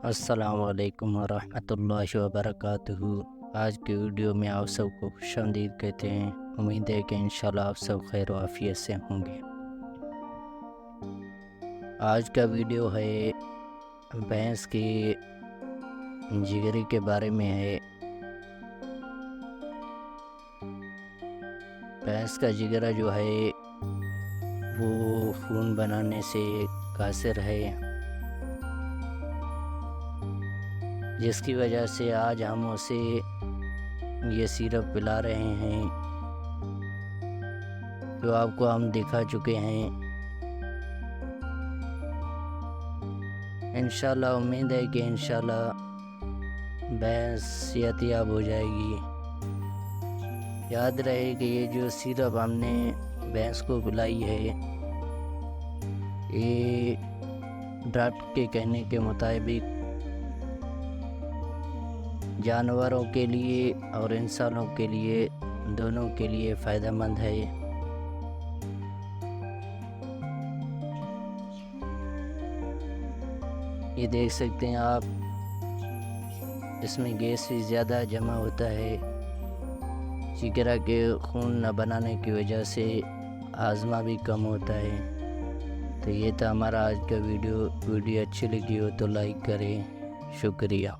अस्सलामुअलैकुम वरहमतुल्लाहि वबरकातुहू। आज की वीडियो में आप सबको खुशामदीद कहते हैं। उम्मीद है कि इंशाल्लाह आप सब खैर आफियत से होंगे। आज का वीडियो है भैंस की जिगरी के बारे में है। भैंस का जिगरा जो है वो खून बनाने से कासिर है, जिसकी वजह से आज हम उसे ये सिरप पिला रहे हैं जो आपको हम दिखा चुके हैं। इंशाल्लाह उम्मीद है कि इंशाल्लाह भैंस सेहतयाब हो जाएगी। याद रहे कि ये जो सिरप हमने भैंस को पिलाई है, ये डॉक्टर के कहने के मुताबिक जानवरों के लिए और इंसानों के लिए, दोनों के लिए फ़ायदेमंद है। ये देख सकते हैं आप, इसमें गैस भी ज़्यादा जमा होता है। जिगरा के खून न बनाने की वजह से आज़मा भी कम होता है। तो ये था हमारा आज का वीडियो अच्छी लगी हो तो लाइक करें। शुक्रिया।